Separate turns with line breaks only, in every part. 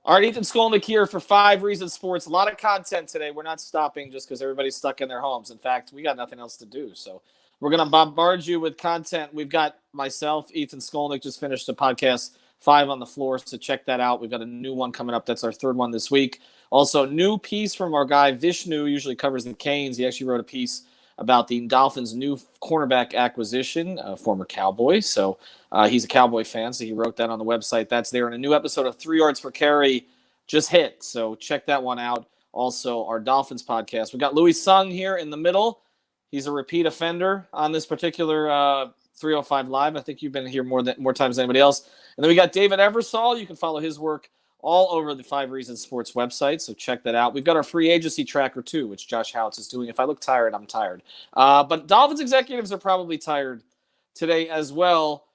All right, Ethan Skolnick here for 5 Reasons Sports. A lot of content today. We're not stopping just because everybody's stuck in their homes. In fact, we got nothing else to do. So we're going to bombard you with content. We've got myself, Ethan Skolnick, just finished a podcast, 5 on the Floor, so check that out. We've got a new one coming up. That's our 3rd one this week. Also, new piece from our guy, Vishnu, usually covers the Canes. He actually wrote a piece about the Dolphins' new cornerback acquisition, former Cowboy. So he's a Cowboy fan, so he wrote that on the website. That's there. And a new episode of 3 Yards per Carry just hit. So check that one out. Also, our Dolphins podcast. We got Louis Sung here in the middle. He's a repeat offender on this particular 305 Live. I think you've been here more times than anybody else. And then we got David Eversole. You can follow his work all over the 5 Reasons Sports website, so check that out. We've got our free agency tracker, too, which Josh Howitz is doing. If I look tired, I'm tired. But Dolphins executives are probably tired today as well.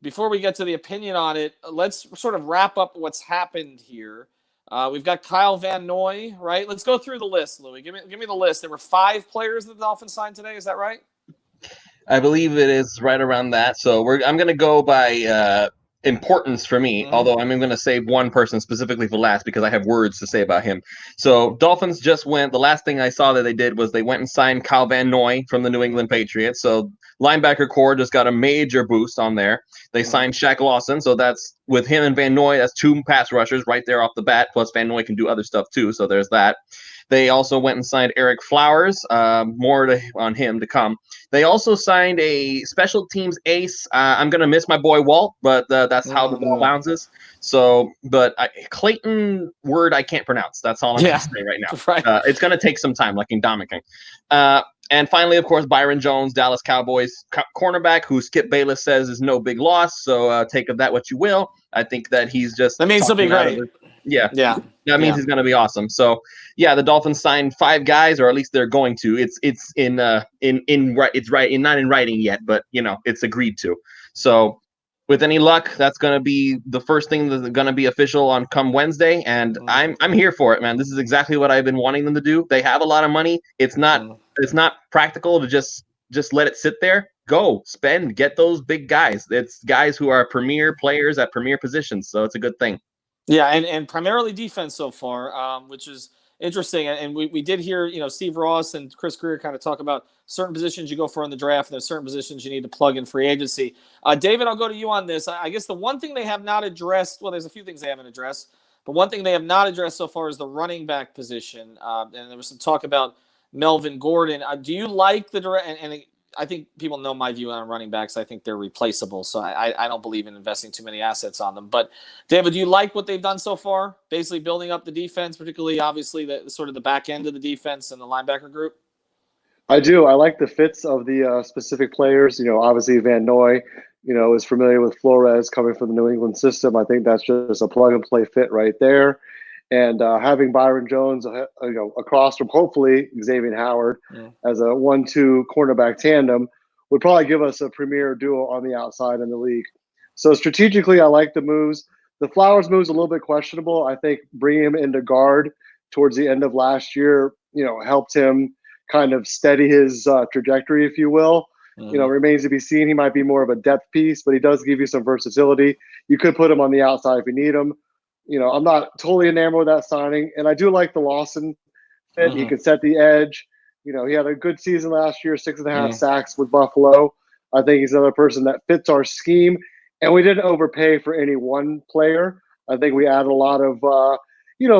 Before we get to the opinion on it, let's sort of wrap up what's happened here. We've got Kyle Van Noy, right? Let's go through the list, Louis. Give me the list. There were 5 players that the Dolphins signed today. Is that right?
I believe it is right around that. So I'm going to go by importance for me, although I'm going to save one person specifically for last because I have words to say about him. So Dolphins just went, the last thing I saw that they did was they went and signed Kyle Van Noy from the New England Patriots. So linebacker core just got a major boost on there. They signed Shaq Lawson, so that's with him and Van Noy, that's 2 pass rushers right there off the bat, plus Van Noy can do other stuff too, so there's that. They also went and signed Eric Flowers, more on him to come. They also signed a special teams ace. I'm going to miss my boy Walt, but that's how the ball bounces. So, but Clayton word I can't pronounce. That's all I'm going to say right now.
Right.
It's going to take some time, like in Dominican. And finally, of course, Byron Jones, Dallas Cowboys cornerback, who Skip Bayless says is no big loss. So take of that what you will. I think that he's just
that means he'll be great.
Yeah. That means he's going to be awesome. So, yeah, the Dolphins signed 5 guys, or at least they're going to. It's not in writing yet, but it's agreed to. So, with any luck, that's going to be the first thing that's going to be official on come Wednesday, and I'm here for it, man. This is exactly what I've been wanting them to do. They have a lot of money. It's not practical to just let it sit there. Go spend, get those big guys. It's guys who are premier players at premier positions, so it's a good thing.
Yeah, and primarily defense so far, which is interesting. And we did hear, Steve Ross and Chris Greer kind of talk about certain positions you go for in the draft, and there's certain positions you need to plug in free agency. David, I'll go to you on this. I guess the one thing they have not addressed, well, there's a few things they haven't addressed, but one thing they have not addressed so far is the running back position. And there was some talk about Melvin Gordon. Do you like the direct? And I think people know my view on running backs. I think they're replaceable, so I don't believe in investing too many assets on them. But, David, do you like what they've done so far, basically building up the defense, particularly, obviously, the sort of the back end of the defense and the linebacker group?
I do. I like the fits of the specific players. Obviously Van Noy, is familiar with Flores coming from the New England system. I think that's just a plug-and-play fit right there. And having Byron Jones, across from hopefully Xavier Howard as a 1-2 cornerback tandem would probably give us a premier duo on the outside in the league. So strategically, I like the moves. The Flowers move's a little bit questionable. I think bringing him into guard towards the end of last year, helped him kind of steady his trajectory, if you will. Remains to be seen. He might be more of a depth piece, but he does give you some versatility. You could put him on the outside if you need him. I'm not totally enamored with that signing, and I do like the Lawson fit. He can set the edge. He had a good season last year, 6.5 sacks with Buffalo. I think he's another person that fits our scheme, and we didn't overpay for any one player. I think we added a lot of,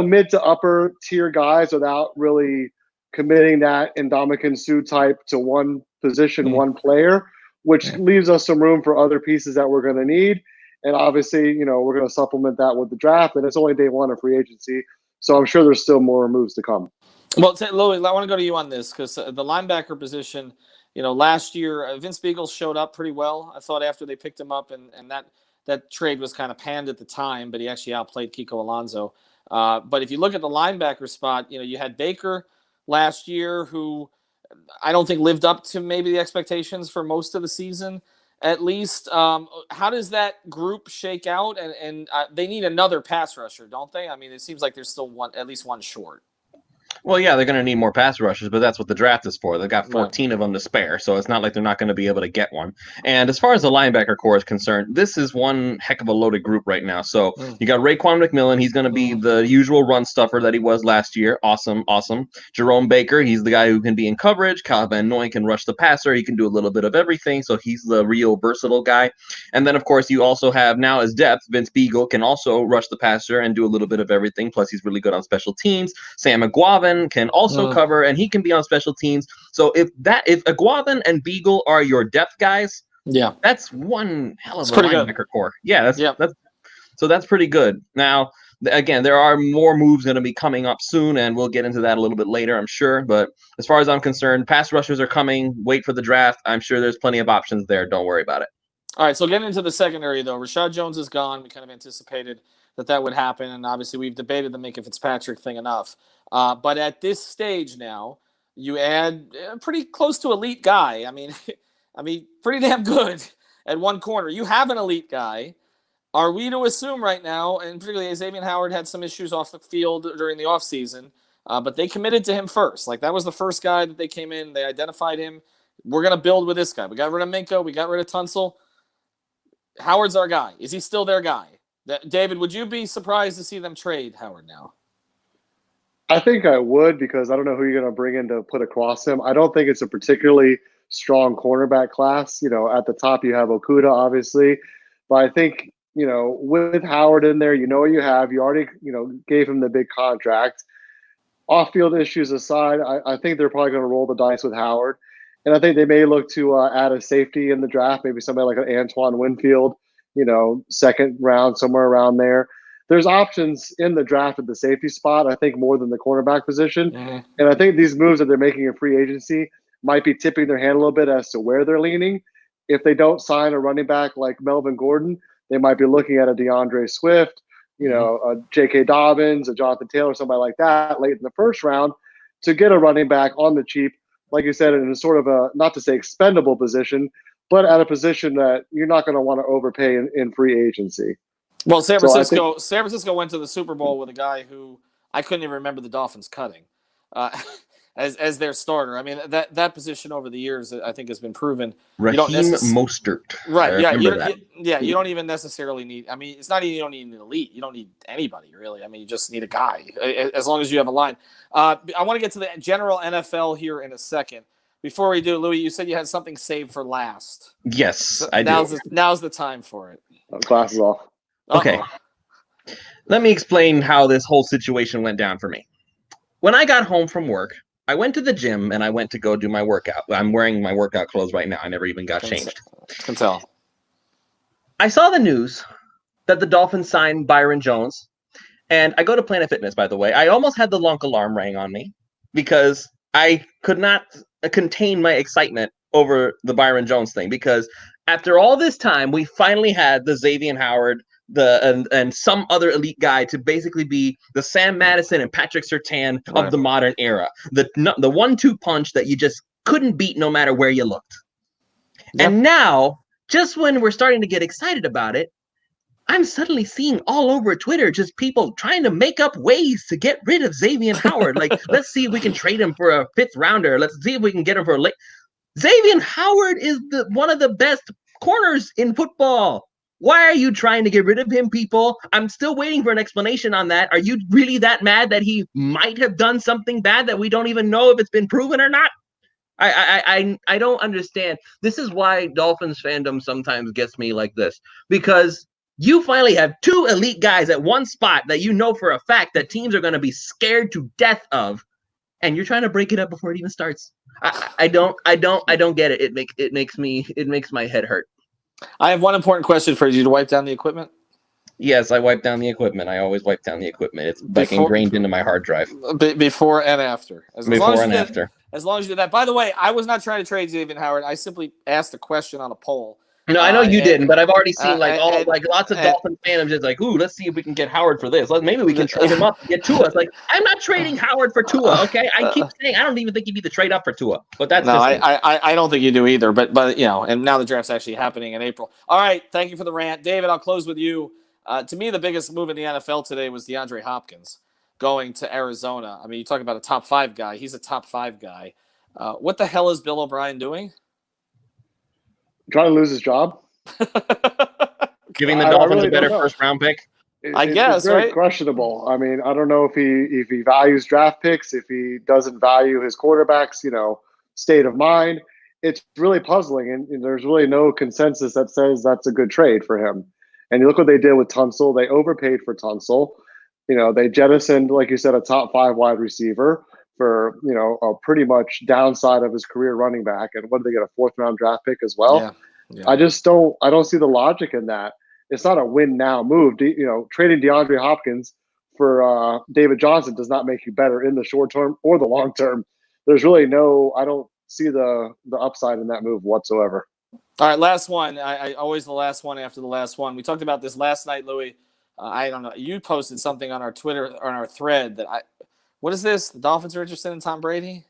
mid to upper tier guys without really committing that Ndamukong Suh type to one position, one player, which leaves us some room for other pieces that we're going to need. And obviously, we're going to supplement that with the draft, and it's only day 1 of free agency. So I'm sure there's still more moves to come.
Well, Louis, I want to go to you on this because the linebacker position, last year, Vince Beagle showed up pretty well. I thought after they picked him up, and that trade was kind of panned at the time, but he actually outplayed Kiko Alonso. But if you look at the linebacker spot, you had Baker last year who I don't think lived up to maybe the expectations for most of the season. At least, how does that group shake out? And they need another pass rusher, don't they? I mean, it seems like there's still at least one short.
Well, yeah, they're going to need more pass rushers, but that's what the draft is for. They've got
Right.
14 of them to spare, so it's not like they're not going to be able to get one. And as far as the linebacker core is concerned, this is one heck of a loaded group right now. So you got Raekwon McMillan. He's going to be the usual run stuffer that he was last year. Awesome, awesome. Jerome Baker, he's the guy who can be in coverage. Kyle Van Noy can rush the passer. He can do a little bit of everything, so he's the real versatile guy. And then, of course, you also have now as depth, Vince Beagle can also rush the passer and do a little bit of everything. Plus, he's really good on special teams. Sam McGuavin can also cover, and he can be on special teams. So if Aguavin and Beagle are your depth guys,
yeah,
that's one hell of a linebacker core. Yeah, that's pretty good. Now, again, there are more moves going to be coming up soon, and we'll get into that a little bit later, I'm sure. But as far as I'm concerned, pass rushers are coming. Wait for the draft. I'm sure there's plenty of options there. Don't worry about it.
All right, so getting into the secondary, though, Rashad Jones is gone. We kind of anticipated that would happen, and obviously we've debated the Minka Fitzpatrick thing enough. But at this stage now, you add a pretty close to elite guy. I mean, pretty damn good at one corner. You have an elite guy. Are we to assume right now, and particularly Xavier Howard had some issues off the field during the offseason, but they committed to him first. Like, that was the first guy that they came in. They identified him. We're going to build with this guy. We got rid of Minka. We got rid of Tunsil. Howard's our guy. Is he still their guy? David, would you be surprised to see them trade Howard now?
I think I would, because I don't know who you're going to bring in to put across him. I don't think it's a particularly strong cornerback class. You know, at the top you have Okuda, obviously. But I think, you know, with Howard in there, you know what you have. You already, you know, gave him the big contract. Off-field issues aside, I think they're probably going to roll the dice with Howard. And I think they may look to add a safety in the draft, maybe somebody like an Antoine Winfield, you know, second round, somewhere around there. There's options in the draft at the safety spot, I think, more than the cornerback position. Mm-hmm. And I think these moves that they're making in free agency might be tipping their hand a little bit as to where they're leaning. If they don't sign a running back like Melvin Gordon, they might be looking at a DeAndre Swift, you know, a J.K. Dobbins, a Jonathan Taylor, somebody like that late in the first round to get a running back on the cheap, like you said, in a sort of a, not to say expendable position, but at a position that you're not going to want to overpay in free agency.
Well, San Francisco went to the Super Bowl with a guy who I couldn't even remember the Dolphins cutting as their starter. I mean, that position over the years, I think, has been proven.
Raheem Mostert.
Right, you don't even necessarily need – I mean, it's not even you don't need an elite. You don't need anybody, really. I mean, you just need a guy, as long as you have a line. I want to get to the general NFL here in a second. Before we do, Louis, you said you had something saved for last.
Yes,
so
I do.
Now's the time for it.
Glasses off.
Okay. Let me explain how this whole situation went down for me. When I got home from work, I went to the gym and I went to go do my workout. I'm wearing my workout clothes right now. I never even got changed.
Can tell.
I saw the news that the Dolphins signed Byron Jones. And I go to Planet Fitness, by the way. I almost had the lunk alarm ring on me because I could not contain my excitement over the Byron Jones thing. Because after all this time, we finally had the Xavier Howard and some other elite guy to basically be the Sam Madison and Patrick Surtain of the modern era. The 1-2 punch that you just couldn't beat no matter where you looked. Yep. And now, just when we're starting to get excited about it, I'm suddenly seeing all over Twitter just people trying to make up ways to get rid of Xavier Howard. Like, let's see if we can trade him for a 5th rounder. Let's see if we can get him for a late. Xavier Howard is one of the best corners in football. Why are you trying to get rid of him, people? I'm still waiting for an explanation on that. Are you really that mad that he might have done something bad that we don't even know if it's been proven or not? I don't understand. This is why Dolphins fandom sometimes gets me like this. Because you finally have 2 elite guys at one spot that you know for a fact that teams are going to be scared to death of, and you're trying to break it up before it even starts. I don't get it. It makes my head hurt.
I have one important question for you. Did you wipe down the equipment?
Yes, I wiped down the equipment. I always wipe down the equipment. It's like ingrained into my hard drive.
Before and after. As long as you did that. By the way, I was not trying to trade Xavier Howard. I simply asked a question on a poll.
No, I know you didn't, but I've already seen lots of Dolphin fans just like, ooh, let's see if we can get Howard for this. Maybe we can trade him up and get Tua. It's like, I'm not trading Howard for Tua, okay? I keep saying I don't even think he'd be the trade up for Tua. But that's
I don't think you do either. But you know, and now the draft's actually happening in April. All right, thank you for the rant, David. I'll close with you. To me, the biggest move in the NFL today was DeAndre Hopkins. going to Arizona. I mean, you talk about a top 5 guy. He's a top 5 guy. What the hell is Bill O'Brien doing?
Trying to lose his job.
Giving the Dolphins
really
a better
don't know.
first-round pick.
I guess,
it's very
right?
questionable. I mean, I don't know if he values draft picks, if he doesn't value his quarterbacks, state of mind. It's really puzzling, and there's really no consensus that says that's a good trade for him. And you look what they did with Tunsil. They overpaid for Tunsil. They jettisoned, like you said, a top 5 wide receiver for, a pretty much downside of his career running back. And what did they get, a 4th round draft pick as well?
Yeah.
I don't see the logic in that. It's not a win now move. Trading DeAndre Hopkins for David Johnson does not make you better in the short term or the long term. There's really I don't see the upside in that move whatsoever.
All right, last one. I always the last one after the last one. We talked about this last night, Louis. I don't know. You posted something on our Twitter, on our thread what is this? The Dolphins are interested in Tom Brady?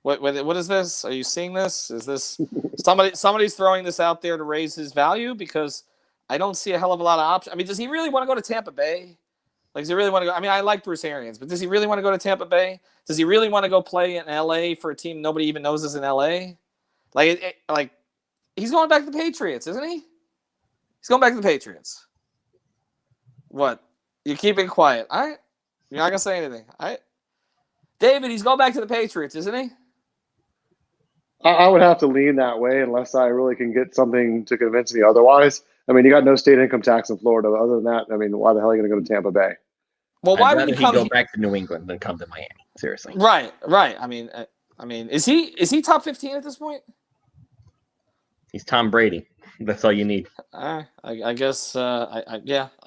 What is this? Are you seeing this? Is this somebody's throwing this out there to raise his value? Because I don't see a hell of a lot of options. I mean, does he really want to go to Tampa Bay? Like, does he really want to go? I mean, I like Bruce Arians, but does he really want to go to Tampa Bay? Does he really want to go play in LA for a team nobody even knows is in LA? Like he's going back to the Patriots, isn't he? He's going back to the Patriots. What? You're keeping quiet. All right. You're not going to say anything. All right. David, he's going back to the Patriots, isn't he?
I would have to lean that way unless I really can get something to convince me otherwise. I mean, you got no state income tax in Florida. Other than that, I mean, why the hell are you going to go to Tampa Bay?
Well, why would
he go back to New England than come to Miami? Seriously.
Right. I mean, is he top 15 at this point?
He's Tom Brady. That's all you need.
I guess. I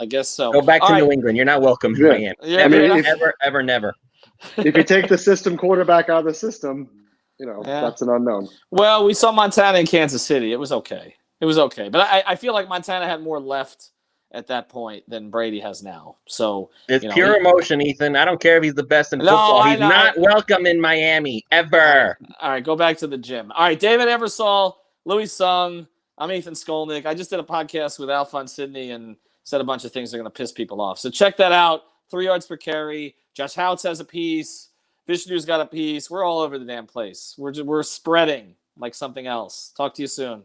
guess so.
Go back to New England. You're not welcome in Miami.
Yeah, I mean,
ever, never.
If you take the system quarterback out of the system, that's an unknown.
Well, we saw Montana in Kansas City. It was okay. But I feel like Montana had more left at that point than Brady has now. So
it's pure emotion, Ethan. I don't care if he's the best in football. He's not welcome in Miami ever.
All right, go back to the gym. All right, David Eversole, Louis Sung. I'm Ethan Skolnick. I just did a podcast with Alphonse Sidney and said a bunch of things that are going to piss people off. So check that out. 3 yards per carry. Josh Houts has a piece. Vishnu's got a piece. We're all over the damn place. We're spreading like something else. Talk to you soon.